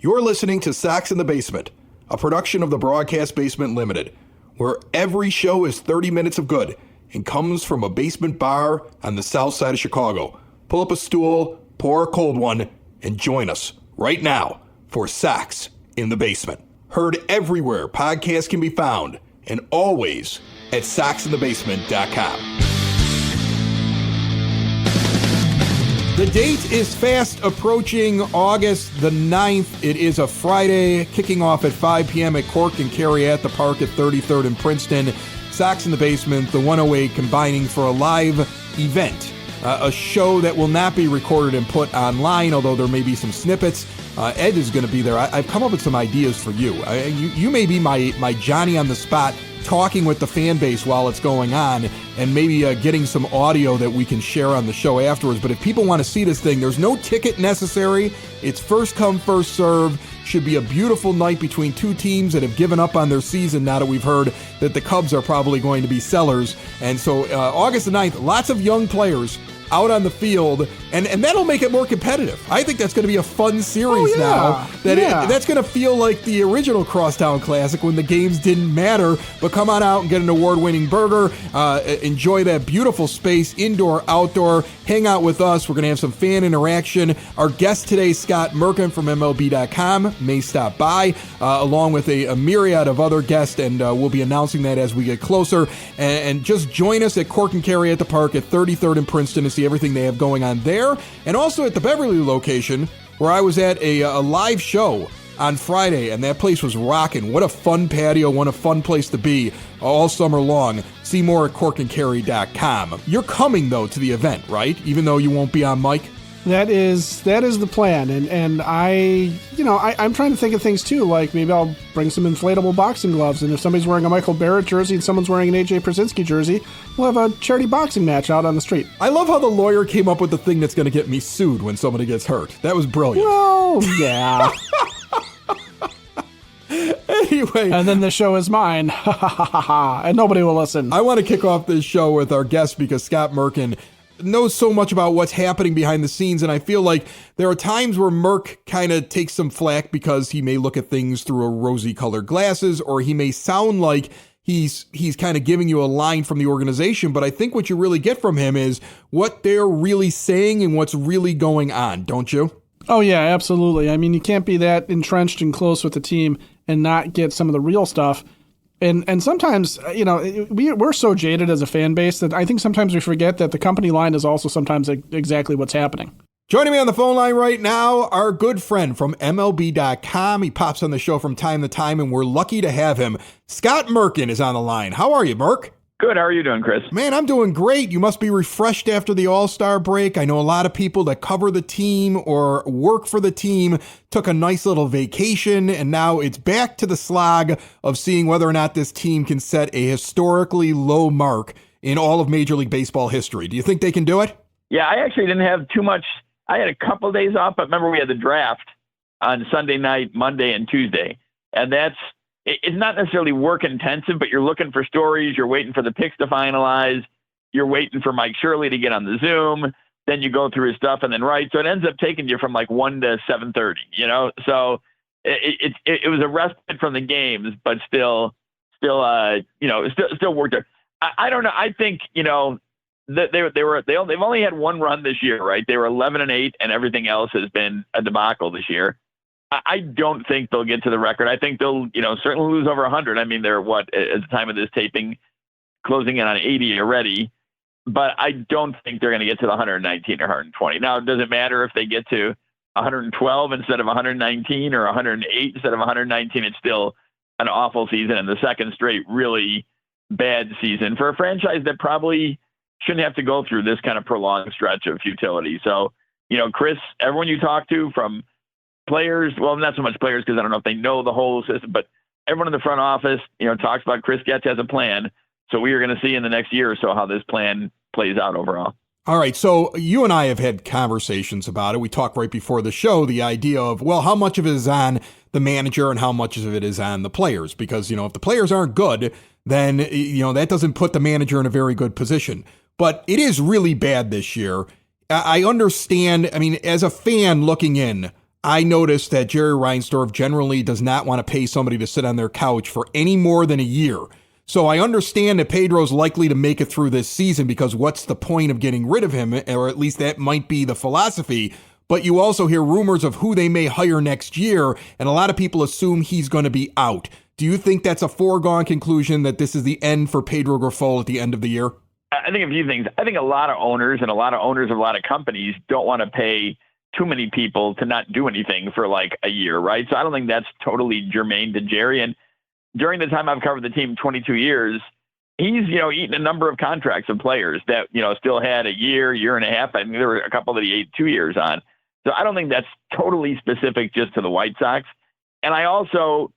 You're listening to Sox in the Basement, a production of the Broadcast Basement Limited, where every show is 30 minutes of good and comes from a basement bar on the south side of Chicago. Pull up a stool, pour a cold one, and join us right now for Sox in the Basement. Heard everywhere podcasts can be found, and always at soxinthebasement.com. The date is fast approaching, August the 9th. It is a Friday, kicking off at 5 p.m. at Cork and Carry at the Park at 33rd and Princeton. Sox in the Basement, the 108 combining for a live event. A show that will not be recorded and put online, although there may be some snippets. Ed is going to be there. I've come up with some ideas for you. You may be my Johnny on the spot, talking with the fan base while it's going on, and maybe getting some audio that we can share on the show afterwards. But if people want to see this thing, there's no ticket necessary. It's first come, first serve. Should be a beautiful night between two teams that have given up on their season now that we've heard that the Cubs are probably going to be sellers. And so August the 9th, lots of young players out on the field, and that'll make it more competitive. I think that's going to be a fun series now. That's going to feel like the original Crosstown Classic when the games didn't matter, but come on out and get an award-winning burger, enjoy that beautiful space, indoor, outdoor, hang out with us. We're going to have some fan interaction. Our guest today, Scott Merkin from MLB.com, may stop by, along with a myriad of other guests, and we'll be announcing that as we get closer. And just join us at Cork and Carry at the Park at 33rd and Princeton to see everything they have going on there, and also at the Beverly location where I was at a live show on Friday, and that place was rocking. What a fun patio, what a fun place to be all summer long. See more at corkandcarry.com. You're coming, though, to the event, right? Even though you won't be on mic? That is the plan, and I'm trying to think of things too, like maybe I'll bring some inflatable boxing gloves, and if somebody's wearing a Michael Barrett jersey and someone's wearing an AJ Przinsky jersey, we'll have a charity boxing match out on the street. I love how the lawyer came up with the thing that's going to get me sued when somebody gets hurt. That was brilliant. Well, yeah. Anyway. And then the show is mine. And nobody will listen. I want to kick off this show with our guest because Scott Merkin knows so much about what's happening behind the scenes, and I feel like there are times where Merk kind of takes some flack because he may look at things through a rosy-colored glasses, or he may sound like he's kind of giving you a line from the organization, but I think what you really get from him is what they're really saying and what's really going on, don't you? Oh, yeah, absolutely. I mean, you can't be that entrenched and close with the team and not get some of the real stuff. And sometimes, we're so jaded as a fan base that I think sometimes we forget that the company line is also sometimes exactly what's happening. Joining me on the phone line right now, our good friend from MLB.com. He pops on the show from time to time, and we're lucky to have him. Scott Merkin is on the line. How are you, Merk? Good. How are you doing, Chris? Man, I'm doing great. You must be refreshed after the All-Star break. I know a lot of people that cover the team or work for the team took a nice little vacation, and now it's back to the slog of seeing whether or not this team can set a historically low mark in all of Major League Baseball history. Do you think they can do it? Yeah, I actually didn't have too much. I had a couple of days off, but remember we had the draft on Sunday night, Monday, and Tuesday, and it's not necessarily work intensive, but you're looking for stories. You're waiting for the picks to finalize. You're waiting for Mike Shirley to get on the Zoom. Then you go through his stuff and then write. So it ends up taking you from like 1 to 7:30, So it was a respite from the games, but still worked there. I don't know. I think, they've only had one run this year, right? They were 11-8 and everything else has been a debacle this year. I don't think they'll get to the record. I think they'll, certainly lose over 100. I mean, they're at the time of this taping, closing in on 80 already. But I don't think they're going to get to the 119 or 120. Now, does it matter if they get to 112 instead of 119 or 108 instead of 119? It's still an awful season and the second straight really bad season for a franchise that probably shouldn't have to go through this kind of prolonged stretch of futility. So, Chris, everyone you talk to, from players, well, not so much players because I don't know if they know the whole system, but everyone in the front office, talks about Chris Getz has a plan. So we are going to see in the next year or so how this plan plays out overall. All right, so you and I have had conversations about it. We talked right before the show, the idea of, well, how much of it is on the manager and how much of it is on the players? Because, if the players aren't good, then, that doesn't put the manager in a very good position. But it is really bad this year. I understand. I mean, as a fan looking in, I noticed that Jerry Reinsdorf generally does not want to pay somebody to sit on their couch for any more than a year. So I understand that Pedro's likely to make it through this season because what's the point of getting rid of him? Or at least that might be the philosophy. But you also hear rumors of who they may hire next year, and a lot of people assume he's going to be out. Do you think that's a foregone conclusion that this is the end for Pedro Grifol at the end of the year? I think a few things. I think a lot of owners of a lot of companies don't want to pay too many people to not do anything for like a year, right? So I don't think that's totally germane to Jerry. And during the time I've covered the team, 22 years, he's, eaten a number of contracts of players that, still had a year and a half. I mean, there were a couple that he ate 2 years on. So I don't think that's totally specific just to the White Sox. And I also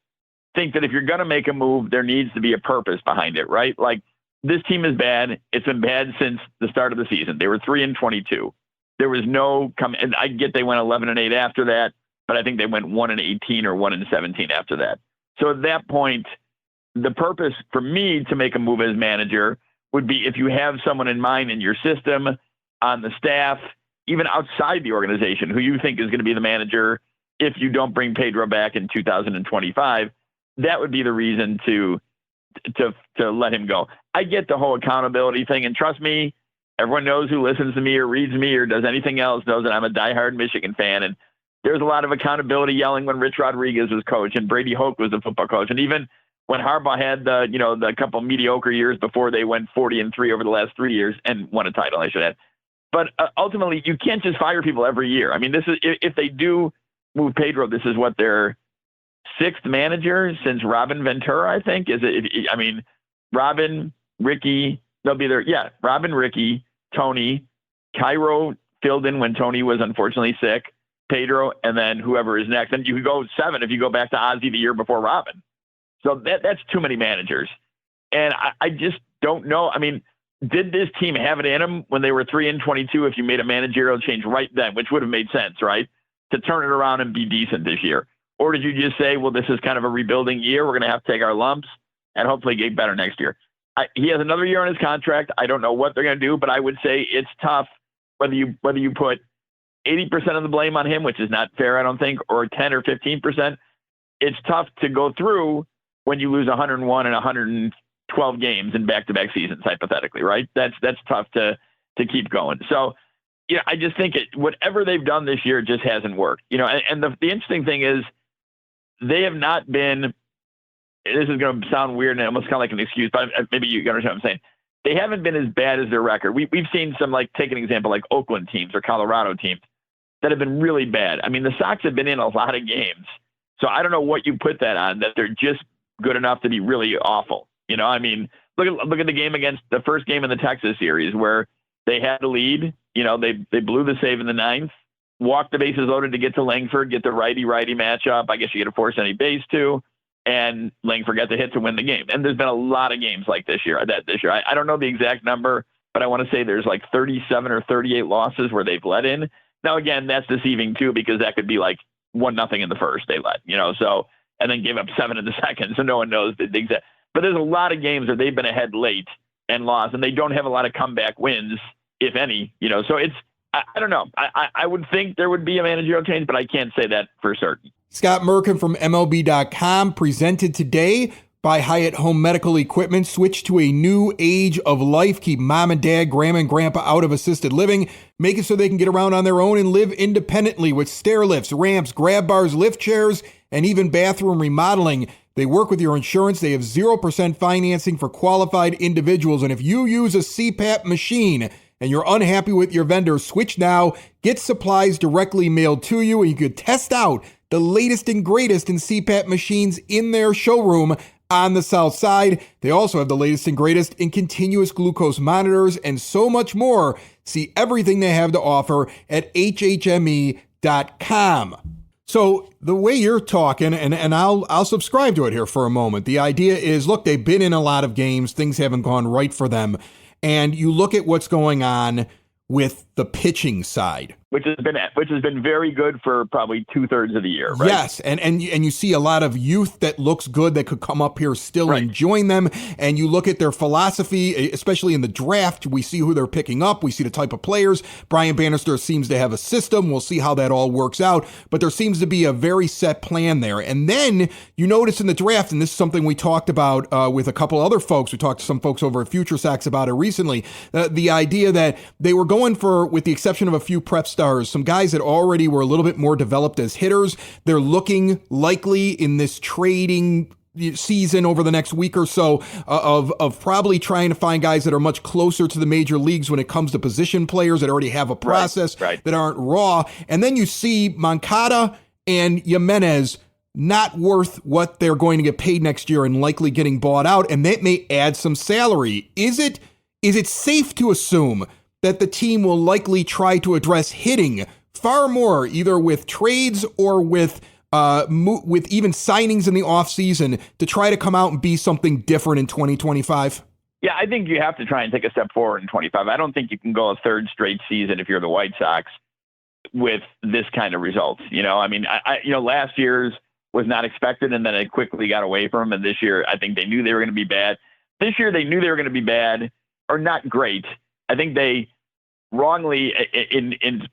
think that if you're going to make a move, there needs to be a purpose behind it, right? Like, this team is bad. It's been bad since the start of the season. They were 3-22. There was no and I get they went 11-8 after that, but I think they went 1-18 or 1-17 after that. So at that point, the purpose for me to make a move as manager would be if you have someone in mind in your system, on the staff, even outside the organization, who you think is going to be the manager if you don't bring Pedro back in 2025, that would be the reason to let him go. I get the whole accountability thing, and trust me, everyone knows who listens to me or reads me or does anything else knows that I'm a diehard Michigan fan, and there's a lot of accountability yelling when Rich Rodriguez was coach and Brady Hoke was the football coach, and even when Harbaugh had the couple mediocre years before they went 40-3 over the last 3 years and won a title, I should add. But ultimately, you can't just fire people every year. I mean, this is if they do move Pedro, this is what their sixth manager since Robin Ventura, I think. Robin, Ricky, they'll be there. Yeah, Robin, Ricky, Tony, Cairo filled in when Tony was unfortunately sick, Pedro, and then whoever is next. And you could go 7 if you go back to Ozzie the year before Robin. So that's too many managers. And I just don't know. I mean, did this team have it in them when they were 3-22 if you made a managerial change right then, which would have made sense, right, to turn it around and be decent this year? Or did you just say, well, this is kind of a rebuilding year. We're going to have to take our lumps and hopefully get better next year. He has another year on his contract. I don't know what they're going to do, but I would say it's tough whether you put 80% of the blame on him, which is not fair, I don't think, or 10 or 15%. It's tough to go through when you lose 101 and 112 games in back-to-back seasons, hypothetically, right? That's tough to keep going. So, I just think whatever they've done this year just hasn't worked. And the interesting thing is they have not been. This is going to sound weird and almost kind of like an excuse, but maybe you understand what I'm saying. They haven't been as bad as their record. We've seen some, like, take an example, like Oakland teams or Colorado teams that have been really bad. I mean, the Sox have been in a lot of games, so I don't know what you put that on, that they're just good enough to be really awful. Look at the game against the first game in the Texas series where they had the lead. They blew the save in the 9th, walked the bases loaded to get to Langford, get the righty-righty matchup. I guess you get a force any base too. And Langford got the hit to win the game. And there's been a lot of games like this year. I don't know the exact number, but I want to say there's like 37 or 38 losses where they've let in. Now, again, that's deceiving too, because that could be like 1-0 in the first they let, so, and then gave up 7 in the second. So no one knows the exact, but there's a lot of games where they've been ahead late and lost, and they don't have a lot of comeback wins, if any, so it's, I don't know. I would think there would be a managerial change, but I can't say that for certain. Scott Merkin from MLB.com, presented today by Hyatt Home Medical Equipment. Switch to a new age of life. Keep mom and dad, grandma and grandpa out of assisted living. Make it so they can get around on their own and live independently with stair lifts, ramps, grab bars, lift chairs, and even bathroom remodeling. They work with your insurance. They have 0% financing for qualified individuals. And if you use a CPAP machine and you're unhappy with your vendor, switch now. Get supplies directly mailed to you, and you could test out the latest and greatest in CPAP machines in their showroom on the South Side. They also have the latest and greatest in continuous glucose monitors and so much more. See everything they have to offer at hhme.com. So the way you're talking, and I'll subscribe to it here for a moment. The idea is, look, they've been in a lot of games. Things haven't gone right for them. And you look at what's going on with the pitching side. which has been very good for probably 2/3 of the year, right? Yes, and you see a lot of youth that looks good that could come up here still and join them. And you look at their philosophy, especially in the draft. We see who they're picking up. We see the type of players. Brian Bannister seems to have a system. We'll see how that all works out. But there seems to be a very set plan there. And then you notice in the draft, and this is something we talked about with a couple other folks. We talked to some folks over at Future Sox about it recently. The idea that they were going for, with the exception of a few prep stars, some guys that already were a little bit more developed as hitters. They're looking likely in this trading season over the next week or so of probably trying to find guys that are much closer to the major leagues when it comes to position players that already have a process that aren't raw. And then you see Moncada and Jimenez not worth what they're going to get paid next year and likely getting bought out, and that may add some salary. Is it safe to assume that the team will likely try to address hitting far more, either with trades or with even signings in the offseason, to try to come out and be something different in 2025? Yeah, I think you have to try and take a step forward in 25. I don't think you can go a third straight season if you're the White Sox with this kind of results. I mean, last year's was not expected, and then it quickly got away from them. And this year, I think they knew they were going to be bad. This year, they knew they were going to be bad or not great. I think they wrongly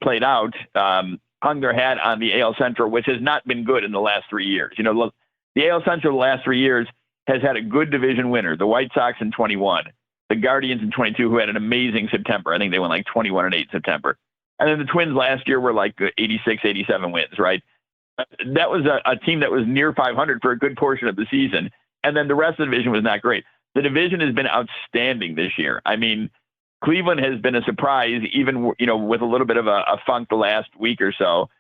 played out, hung their hat on the AL Central, which has not been good in the last 3 years. The AL Central the last 3 years has had a good division winner, the White Sox in 21, the Guardians in 22, who had an amazing September. I think they went like 21-8 in September. And then the Twins last year were like 86, 87 wins, right? That was a team that was near 500 for a good portion of the season. And then the rest of the division was not great. The division has been outstanding this year. I mean, Cleveland has been a surprise, even, with a little bit of a funk the last week or so.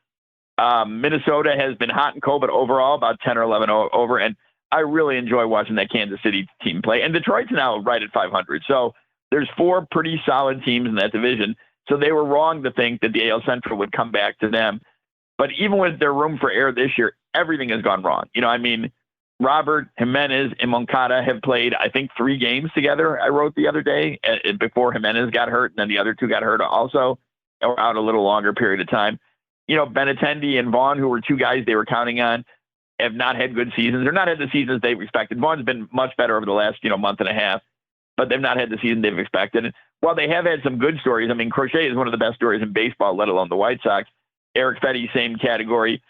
Minnesota has been hot and cold, but overall about 10 or 11 over. And I really enjoy watching that Kansas City team play. And Detroit's now right at 500. So there's 4 pretty solid teams in that division. So they were wrong to think that the AL Central would come back to them. But even with their room for error this year, everything has gone wrong. Robert, Jimenez, and Moncada have played, I think, 3 games together, I wrote the other day, before Jimenez got hurt, and then the other 2 got hurt also, or out a little longer period of time. Benintendi and Vaughn, who were 2 guys they were counting on, have not had good seasons, or not had the seasons they expected. Vaughn's been much better over the last, month and a half, but they've not had the season they've expected. And while they have had some good stories, I mean, Crochet is one of the best stories in baseball, let alone the White Sox. Eric Fetty, same category.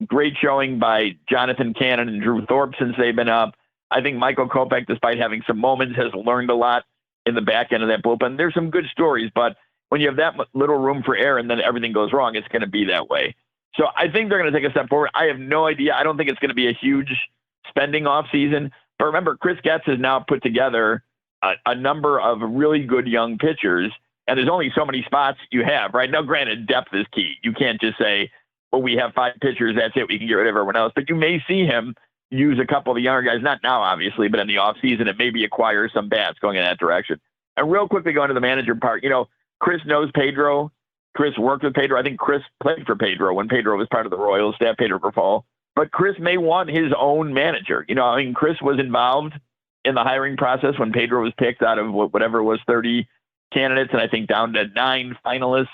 Great showing by Jonathan Cannon and Drew Thorpe since they've been up. I think Michael Kopech, despite having some moments, has learned a lot in the back end of that bullpen. There's some good stories, but when you have that little room for error and then everything goes wrong, it's going to be that way. So I think they're going to take a step forward. I have no idea. I don't think it's going to be a huge spending off season. But remember, Chris Getz has now put together a number of really good young pitchers, and there's only so many spots you have, right? Now, granted, depth is key. You can't just say, well, we have 5 pitchers, that's it, we can get rid of everyone else. But you may see him use a couple of the younger guys, not now, obviously, but in the offseason, and maybe acquire some bats going in that direction. And real quickly going to the manager part, Chris knows Pedro. Chris worked with Pedro. I think Chris played for Pedro when Pedro was part of the Royals staff, Pedro Grifol. But Chris may want his own manager. Chris was involved in the hiring process when Pedro was picked out of whatever it was, 30 candidates, and I think down to 9 finalists.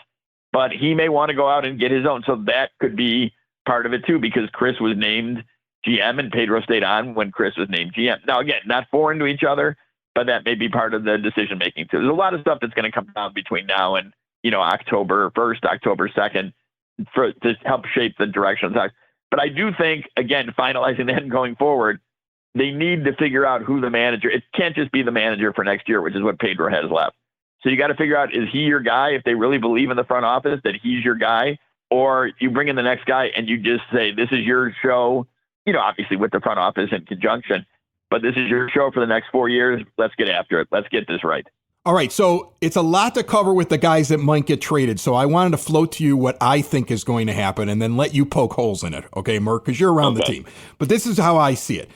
But he may want to go out and get his own. So that could be part of it too, because Chris was named GM and Pedro stayed on when Chris was named GM. Now, again, not foreign to each other, but that may be part of the decision making too. There's a lot of stuff that's going to come down between now and, October 1st, October 2nd to help shape the direction of the Sox. But I do think, again, finalizing that and going forward, they need to figure out who the manager, it can't just be the manager for next year, which is what Pedro has left. So you got to figure out, is he your guy? If they really believe in the front office that he's your guy, or you bring in the next guy and you just say, this is your show, obviously with the front office in conjunction, but this is your show for the next 4 years. Let's get after it. Let's get this right. All right, so it's a lot to cover with the guys that might get traded. So I wanted to float to you what I think is going to happen and then let you poke holes in it. Okay, Merk, because you're around the team. But this is how I see it.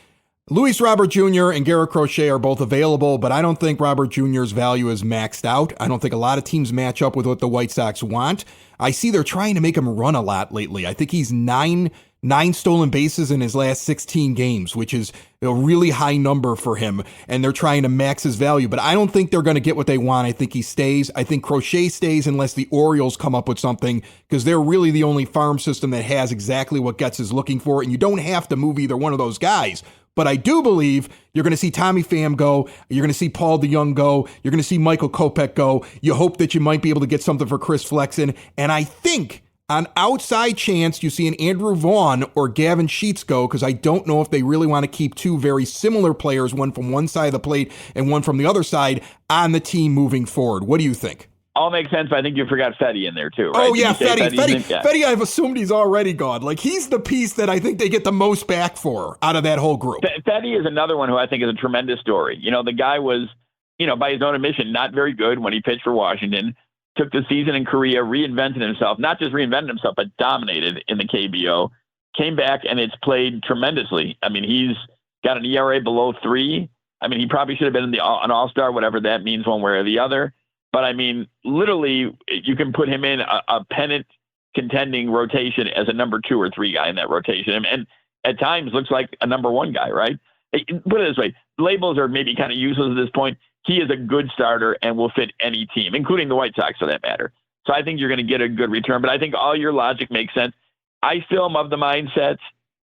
Luis Robert Jr. and Garrett Crochet are both available, but I don't think Robert Jr.'s value is maxed out. I don't think a lot of teams match up with what the White Sox want. I see they're trying to make him run a lot lately. I think he's 9 9 stolen bases in his last 16 games, which is a really high number for him, and they're trying to max his value. But I don't think they're going to get what they want. I think he stays. I think Crochet stays unless the Orioles come up with something, because they're really the only farm system that has exactly what Getz is looking for, and you don't have to move either one of those guys. But I do believe you're going to see Tommy Pham go. You're going to see Paul DeJong go. You're going to see Michael Kopech go. You hope that you might be able to get something for Chris Flexen. And I think on outside chance you see an Andrew Vaughn or Gavin Sheets go, because I don't know if they really want to keep two very similar players, one from one side of the plate and one from the other side, on the team moving forward. What do you think? All makes sense, but I think you forgot Fetty in there too, right? Oh, yeah, Fetty, I've assumed he's already gone. Like, he's the piece that I think they get the most back for out of that whole group. Fetty is another one who I think is a tremendous story. You know, the guy was, you know, by his own admission, not very good when he pitched for Washington, took the season in Korea, reinvented himself, not just reinvented himself, but dominated in the KBO, came back, and it's played tremendously. I mean, he's got an ERA below 3. I mean, he probably should have been an all-star, whatever that means one way or the other. But, I mean, literally, you can put him in a pennant contending rotation as a number 2 or 3 guy in that rotation. And at times looks like a number 1 guy, right? Put it this way. Labels are maybe kind of useless at this point. He is a good starter and will fit any team, including the White Sox for that matter. So I think you're going to get a good return. But I think all your logic makes sense. I still am of the mindset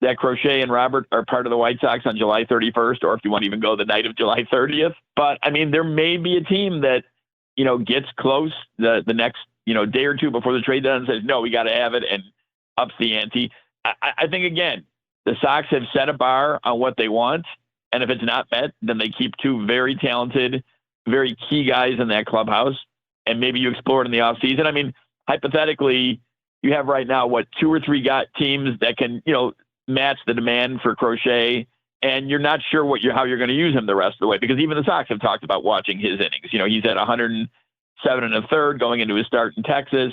that Crochet and Robert are part of the White Sox on July 31st, or if you want to even go the night of July 30th. But, I mean, there may be a team that, you know, gets close the next, you know, day or two before the trade deadline and says, no, we got to have it, and ups the ante. I think, again, the Sox have set a bar on what they want, and if it's not met, then they keep 2 very talented, very key guys in that clubhouse, and maybe you explore it in the offseason. I mean, hypothetically, you have right now, 2 or 3 teams that can, you know, match the demand for Crochet, and you're not sure how you're going to use him the rest of the way, because even the Sox have talked about watching his innings. You know, he's at 107 1/3 going into his start in Texas,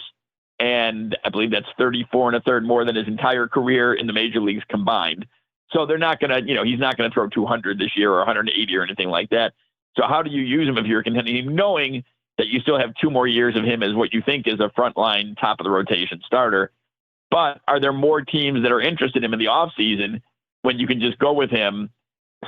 and I believe that's 34 1/3 more than his entire career in the major leagues combined. So they're not going to, you know, he's not going to throw 200 this year or 180 or anything like that. So how do you use him if you're contending, knowing that you still have 2 more years of him as what you think is a frontline top of the rotation starter? But are there more teams that are interested in him in the offseason when you can just go with him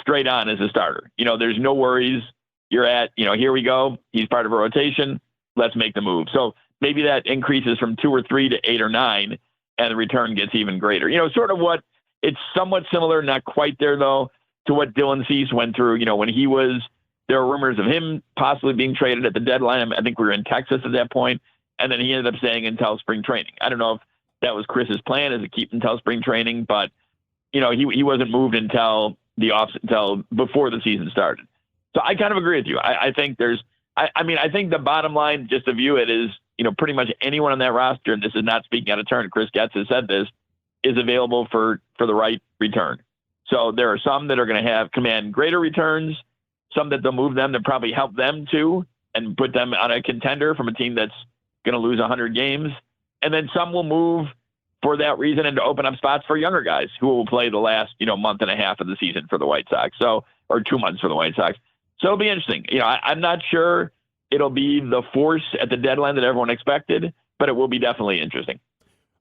straight on as a starter? You know, there's no worries. You're at, you know, here we go. He's part of a rotation. Let's make the move. So maybe that increases from 2 or 3 to 8 or 9, and the return gets even greater. You know, sort of what it's somewhat similar, not quite there though, to what Dylan Cease went through. You know, when he was, there were rumors of him possibly being traded at the deadline. I think we were in Texas at that point, and then he ended up staying until spring training. I don't know if that was Chris's plan, is to keep until spring training, but you know, he wasn't moved until before the season started. So I kind of agree with you. I think I think the bottom line, just to view it, is, you know, pretty much anyone on that roster, and this is not speaking out of turn, Chris Getz has said this, is available for the right return. So there are some that are going to command greater returns, some that they'll move them to probably help them too, and put them on a contender from a team that's going to lose 100 games. And then some will move for that reason and to open up spots for younger guys who will play the last, you know, month and a half of the season for the White Sox. So, or 2 months for the White Sox. So it'll be interesting. You know, I'm not sure it'll be the force at the deadline that everyone expected, but it will be definitely interesting.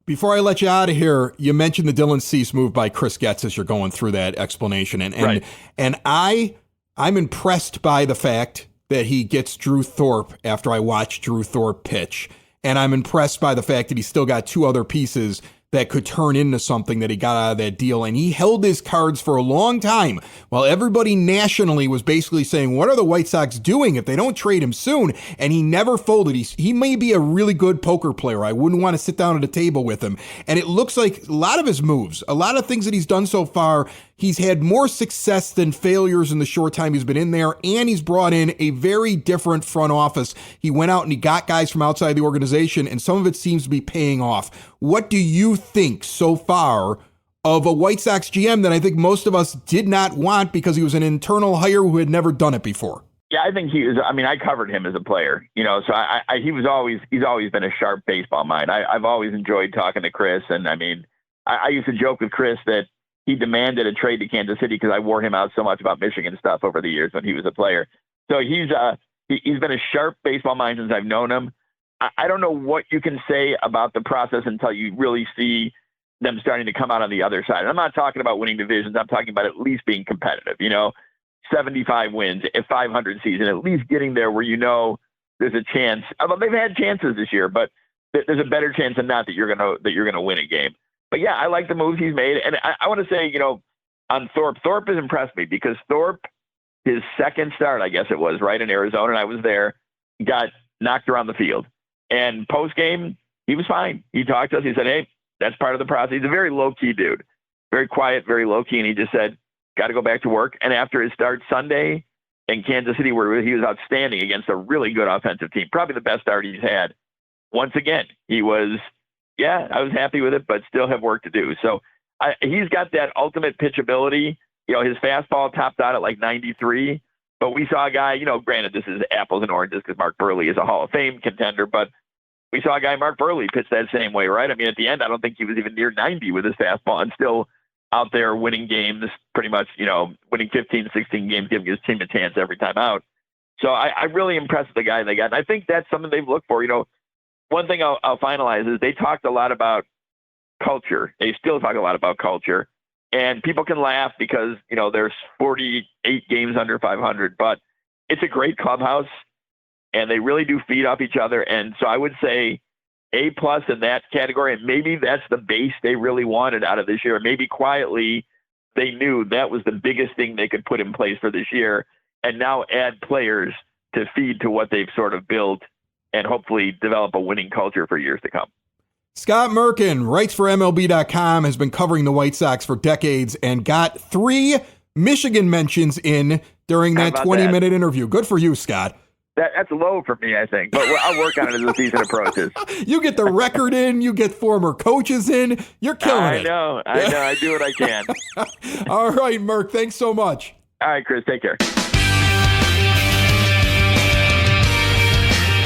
Before I let you out of here, you mentioned the Dylan Cease move by Chris Getz as you're going through that explanation. And right. And I'm impressed by the fact that he gets Drew Thorpe after I watched Drew Thorpe pitch. And I'm impressed by the fact that he's still got 2 other pieces that could turn into something that he got out of that deal. And he held his cards for a long time while everybody nationally was basically saying, what are the White Sox doing if they don't trade him soon? And he never folded. He may be a really good poker player. I wouldn't want to sit down at a table with him. And it looks like a lot of his moves, a lot of things that he's done so far, he's had more success than failures in the short time he's been in there, and he's brought in a very different front office. He went out and he got guys from outside the organization, and some of it seems to be paying off. What do you think so far of a White Sox GM that I think most of us did not want because he was an internal hire who had never done it before? Yeah, I think he was. I mean, I covered him as a player, you know, so he's always been a sharp baseball mind. I've always enjoyed talking to Chris, and I mean, I used to joke with Chris that he demanded a trade to Kansas City because I wore him out so much about Michigan stuff over the years when he was a player. So he's been a sharp baseball mind since I've known him. I don't know what you can say about the process until you really see them starting to come out on the other side. And I'm not talking about winning divisions. I'm talking about at least being competitive, 75 wins, a 500 season, at least getting there where there's a chance. Although they've had chances this year, but there's a better chance than not that you're gonna win a game. But yeah, I like the moves he's made, and I want to say, on Thorpe has impressed me because Thorpe, his second start, I guess it was, right, in Arizona, and I was there, got knocked around the field, and post game he was fine. He talked to us. He said, "Hey, that's part of the process." He's a very low key dude, very quiet, very low key, and he just said, "Got to go back to work." And after his start Sunday in Kansas City, where he was outstanding against a really good offensive team, probably the best start he's had. Once again, I was happy with it, but still have work to do. So he's got that ultimate pitchability. His fastball topped out at like 93, but we saw a guy, granted this is apples and oranges because Mark Burley is a Hall of Fame contender, but we saw a guy, Mark Burley, pitch that same way, right? I mean, at the end, I don't think he was even near 90 with his fastball and still out there winning games, pretty much, winning 15, 16 games, giving his team a chance every time out. So I really impressed with the guy they got. And I think that's something they've looked for. One thing I'll finalize is they talked a lot about culture. They still talk a lot about culture. And people can laugh because, there's 48 games under 500, but it's a great clubhouse and they really do feed off each other. And so I would say A+ in that category. And maybe that's the base they really wanted out of this year. Maybe quietly they knew that was the biggest thing they could put in place for this year and now add players to feed to what they've sort of built and hopefully develop a winning culture for years to come. Scott Merkin, writes for MLB.com, has been covering the White Sox for decades and got 3 Michigan mentions in during that 20-minute interview. Good for you, Scott. That's low for me, I think, but I'll work on it as the season approaches. You get the record in, you get former coaches in, you're killing it. I know, I do what I can. All right, Merk, thanks so much. All right, Chris, take care.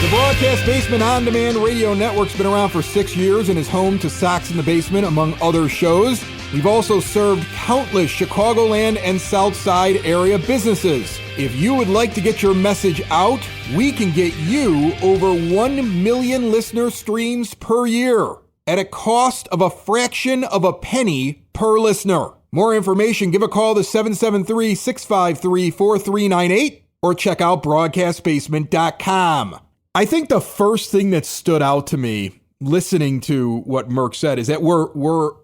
The Broadcast Basement On Demand Radio Network's been around for 6 years and is home to Sox in the Basement, among other shows. We've also served countless Chicagoland and South Side area businesses. If you would like to get your message out, we can get you over 1 million listener streams per year at a cost of a fraction of a penny per listener. More information, give a call to 773-653-4398 or check out broadcastbasement.com. I think the first thing that stood out to me listening to what Merck said is that we're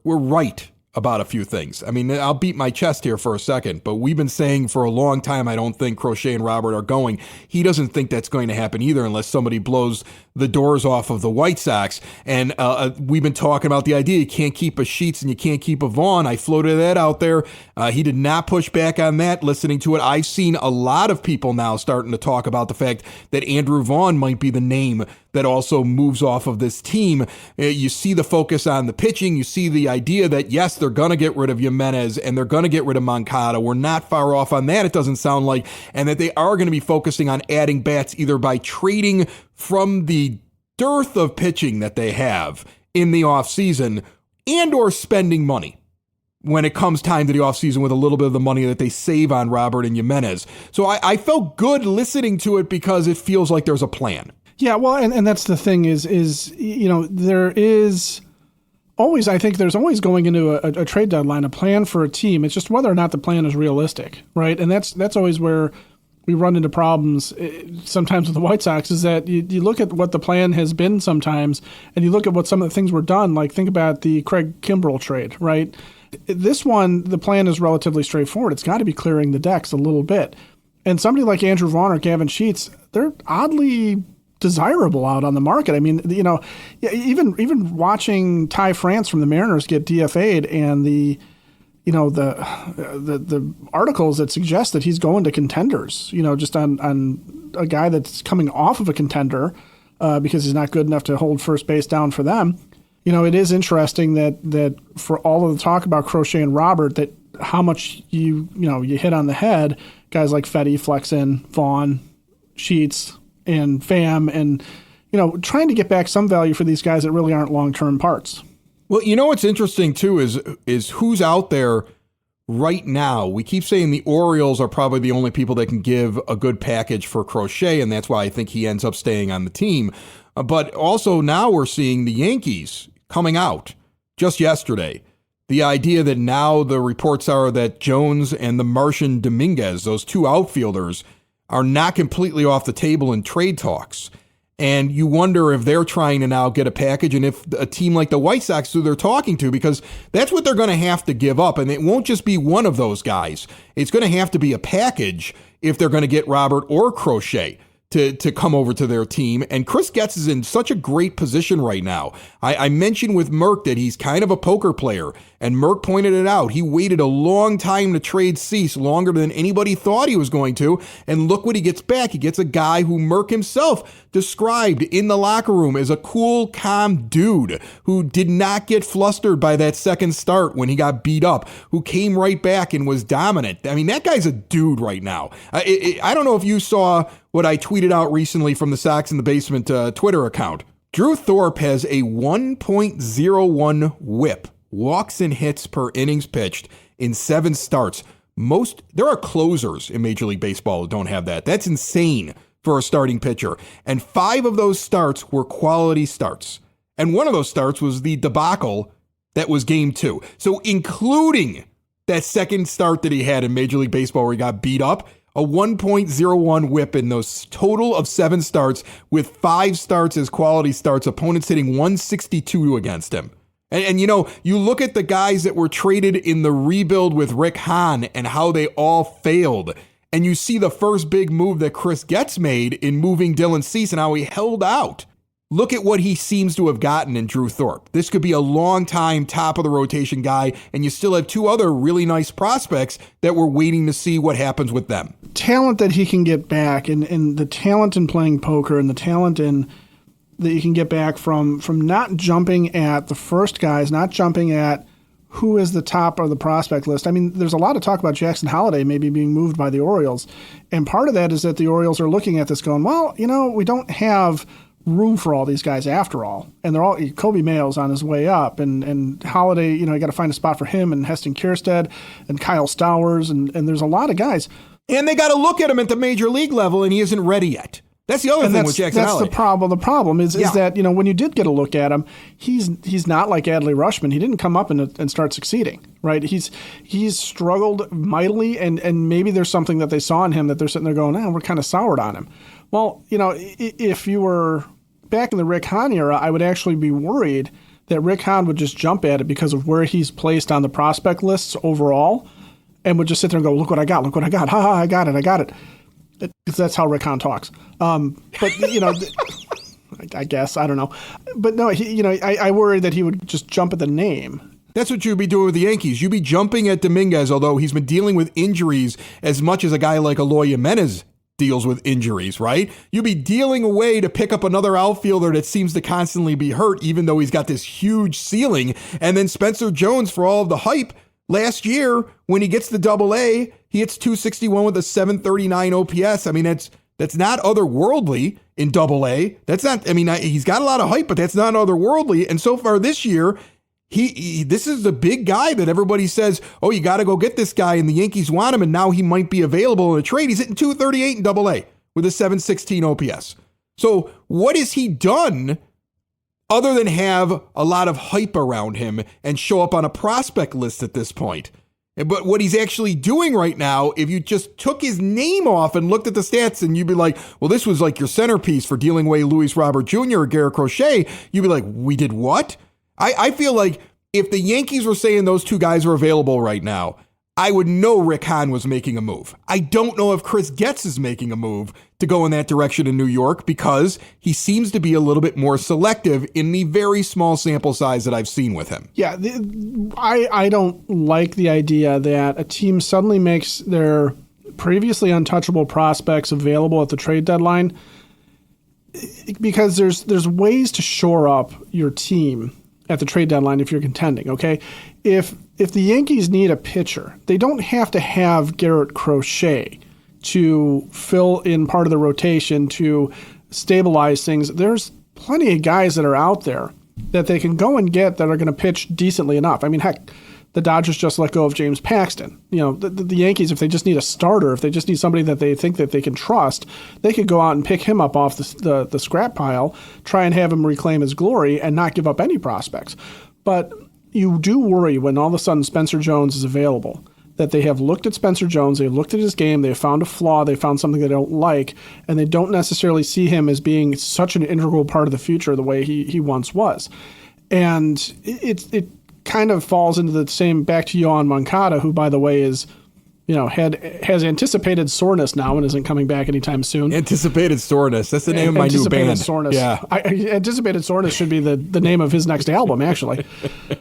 right about a few things. I mean, I'll beat my chest here for a second, but we've been saying for a long time I don't think Crochet and Robert are going. He doesn't think that's going to happen either unless somebody blows the doors off of the White Sox. And we've been talking about the idea you can't keep a Sheets and you can't keep a Vaughn. I floated that out there. He did not push back on that. Listening to it, I've seen a lot of people now starting to talk about the fact that Andrew Vaughn might be the name that also moves off of this team. You see the focus on the pitching. You see the idea that, yes, they're going to get rid of Jimenez and they're going to get rid of Moncada. We're not far off on that, it doesn't sound like. And that they are going to be focusing on adding bats either by trading from the dearth of pitching that they have in the offseason and or spending money when it comes time to the offseason with a little bit of the money that they save on Robert and Jimenez. So I felt good listening to it because it feels like there's a plan. Yeah, well, and that's the thing is there is always, I think there's always going into a trade deadline, a plan for a team. It's just whether or not the plan is realistic, right? And that's always where we run into problems sometimes with the White Sox is that you look at what the plan has been sometimes and you look at what some of the things were done, like think about the Craig Kimbrell trade, right? This one, the plan is relatively straightforward. It's got to be clearing the decks a little bit. And somebody like Andrew Vaughn or Gavin Sheets, they're oddly desirable out on the market. I mean, even watching Ty France from the Mariners get DFA'd and the articles that suggest that he's going to contenders, just on a guy that's coming off of a contender because he's not good enough to hold first base down for them. It is interesting that for all of the talk about Crochet and Robert, that how much you hit on the head, guys like Fetty, Flexen, Vaughn, Sheets, and Pham, and trying to get back some value for these guys that really aren't long-term parts. Well, what's interesting too is who's out there right now. We keep saying the Orioles are probably the only people that can give a good package for Crochet, and that's why I think he ends up staying on the team. But also now we're seeing the Yankees coming out just yesterday. The idea that now the reports are that Jones and the Martian Dominguez, those two outfielders, are not completely off the table in trade talks. And you wonder if they're trying to now get a package and if a team like the White Sox, who they're talking to, because that's what they're going to have to give up. And it won't just be one of those guys. It's going to have to be a package if they're going to get Robert or Crochet to come over to their team. And Chris Getz is in such a great position right now. I mentioned with Merck that he's kind of a poker player, and Merck pointed it out. He waited a long time to trade Cease, longer than anybody thought he was going to, and look what he gets back. He gets a guy who Merck himself described in the locker room as a cool, calm dude who did not get flustered by that second start when he got beat up, who came right back and was dominant. I mean, that guy's a dude right now. I don't know if you saw what I tweeted out recently from the Sox in the Basement Twitter account. Drew Thorpe has a 1.01 whip, walks and hits per innings pitched in 7 starts. There are closers in Major League Baseball who don't have that. That's insane for a starting pitcher. And 5 of those starts were quality starts. And one of those starts was the debacle that was Game 2. So including that second start that he had in Major League Baseball where he got beat up, a 1.01 whip in those total of 7 starts with 5 starts as quality starts, opponents hitting 162 against him. And you know, you look at the guys that were traded in the rebuild with Rick Hahn and how they all failed. And you see the first big move that Chris Getz made in moving Dylan Cease and how he held out. Look at what he seems to have gotten in Drew Thorpe. This could be a long-time top-of-the-rotation guy, and you still have 2 other really nice prospects that we're waiting to see what happens with them. Talent that he can get back, and the talent in playing poker, and the talent in that you can get back from not jumping at the first guys, not jumping at who is the top of the prospect list. I mean, there's a lot of talk about Jackson Holliday maybe being moved by the Orioles, and part of that is that the Orioles are looking at this going, well, you know, we don't have room for all these guys after all. And they're all, Kobe Mayo's on his way up, and Holiday, you know, you got to find a spot for him, and Heston Kjerstad and Kyle Stowers, and there's a lot of guys. And they got to look at him at the major league level, and he isn't ready yet. That's the other thing with Jackson Holiday. That's the problem. The problem is that, you know, when you did get a look at him, he's not like Adley Rutschman. He didn't come up and start succeeding, right? He's struggled mightily, and maybe there's something that they saw in him that they're sitting there going, we're kind of soured on him. Well, you know, if you were back in the Rick Hahn era, I would actually be worried that Rick Hahn would just jump at it because of where he's placed on the prospect lists overall, and would just sit there and go, look what I got, ha, I got it. Because that's how Rick Hahn talks. But, you know, I guess, I don't know. But no, I worry that he would just jump at the name. That's what you'd be doing with the Yankees. You'd be jumping at Dominguez, although he's been dealing with injuries as much as a guy like Eloy Jimenez deals with injuries, right? You'd be dealing away to pick up another outfielder that seems to constantly be hurt, even though he's got this huge ceiling. And then Spencer Jones, for all of the hype, last year, when he gets the AA, he hits 261 with a 739 OPS. I mean, that's not otherworldly in AA. That's not, I mean, he's got a lot of hype, but that's not otherworldly. And so far this year, this is the big guy that everybody says, oh, you got to go get this guy, and the Yankees want him, and now he might be available in a trade. He's hitting 238 in AA with a 716 OPS. So what has he done other than have a lot of hype around him and show up on a prospect list at this point? But what he's actually doing right now, if you just took his name off and looked at the stats, and you'd be like, well, this was like your centerpiece for dealing away Luis Robert Jr. or Garrett Crochet, you'd be like, we did what? I feel like if the Yankees were saying those 2 guys are available right now, I would know Rick Hahn was making a move. I don't know if Chris Getz is making a move to go in that direction in New York, because he seems to be a little bit more selective in the very small sample size that I've seen with him. Yeah, I don't like the idea that a team suddenly makes their previously untouchable prospects available at the trade deadline, because there's ways to shore up your team at the trade deadline if you're contending, okay? If the Yankees need a pitcher, they don't have to have Garrett Crochet to fill in part of the rotation to stabilize things. There's plenty of guys that are out there that they can go and get that are going to pitch decently enough. I mean, heck, the Dodgers just let go of James Paxton. You know, the Yankees, if they just need a starter, if they just need somebody that they think that they can trust, they could go out and pick him up off the scrap pile, try and have him reclaim his glory, and not give up any prospects. But you do worry when all of a sudden Spencer Jones is available, that they have looked at Spencer Jones, they've looked at his game, they've found a flaw, they found something they don't like, and they don't necessarily see him as being such an integral part of the future the way he once was. And it kind of falls into the same, back to Yoan Moncada, who, by the way, is, has anticipated soreness now and isn't coming back anytime soon. Anticipated soreness. That's the name of my new band. Anticipated soreness. Yeah. Anticipated soreness should be the name of his next album, actually.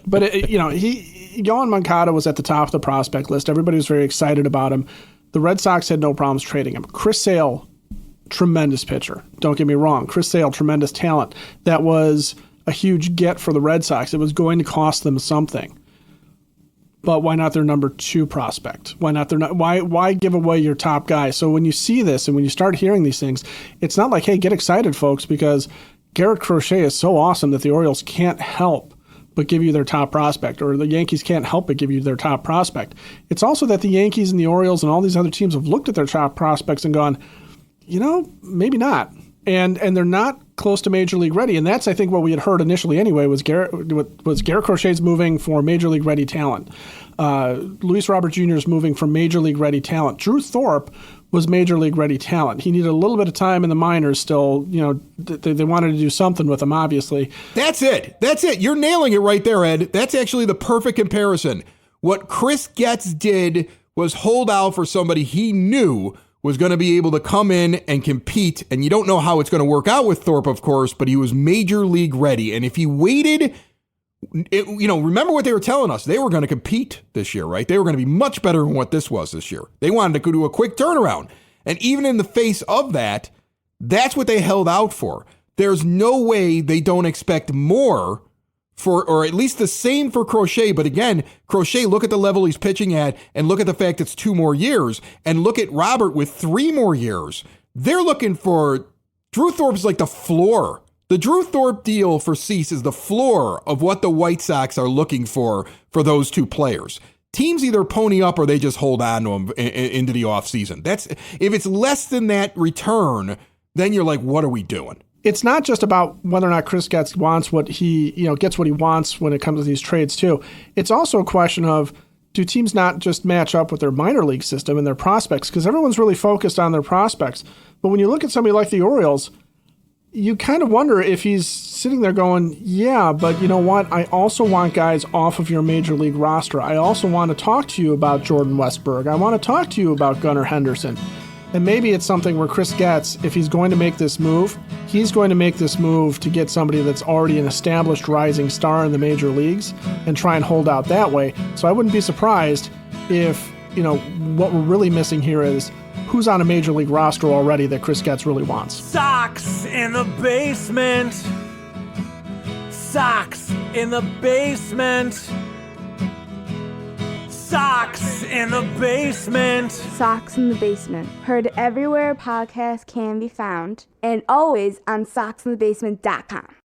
But, Yoan Moncada was at the top of the prospect list. Everybody was very excited about him. The Red Sox had no problems trading him. Chris Sale, tremendous pitcher. Don't get me wrong. Chris Sale, tremendous talent. That was a huge get for the Red Sox. It was going to cost them something. But why not their number 2 prospect? Why give away your top guy? So when you see this and when you start hearing these things, it's not like, hey, get excited, folks, because Garrett Crochet is so awesome that the Orioles can't help but give you their top prospect, or the Yankees can't help but give you their top prospect. It's also that the Yankees and the Orioles and all these other teams have looked at their top prospects and gone, maybe not. And they're not close to Major League ready. And that's, I think, what we had heard initially anyway, was Garrett Crochet's moving for Major League ready talent. Luis Robert Jr. is moving for Major League ready talent. Drew Thorpe was Major League ready talent. He needed a little bit of time in the minors still. They wanted to do something with him, obviously. That's it. You're nailing it right there, Ed. That's actually the perfect comparison. What Chris Getz did was hold out for somebody he knew was going to be able to come in and compete. And you don't know how it's going to work out with Thorpe, of course, but he was Major League ready. And if he waited, remember what they were telling us. They were going to compete this year, right? They were going to be much better than what this was this year. They wanted to go do a quick turnaround. And even in the face of that, that's what they held out for. There's no way they don't expect more or at least the same for Crochet. But again, Crochet, look at the level he's pitching at and look at the fact it's 2 more years, and look at Robert with 3 more years. They're looking for Drew Thorpe's like the floor. The Drew Thorpe deal for Cease is the floor of what the White Sox are looking for those 2 players. Teams either pony up or they just hold on to them into the offseason. If it's less than that return, then you're like, what are we doing? It's not just about whether or not Chris Getz wants what he, gets what he wants when it comes to these trades too. It's also a question of, do teams not just match up with their minor league system and their prospects? Because everyone's really focused on their prospects. But when you look at somebody like the Orioles, you kind of wonder if he's sitting there going, yeah, but you know what? I also want guys off of your major league roster. I also want to talk to you about Jordan Westberg. I want to talk to you about Gunnar Henderson. And maybe it's something where Chris Getz, if he's going to make this move, he's going to make this move to get somebody that's already an established rising star in the major leagues and try and hold out that way. So I wouldn't be surprised if, what we're really missing here is who's on a major league roster already that Chris Getz really wants. Sox in the basement. Sox in the basement. Sox in the basement. Sox in the Basement. Heard everywhere podcasts can be found, and always on soxinthebasement.com.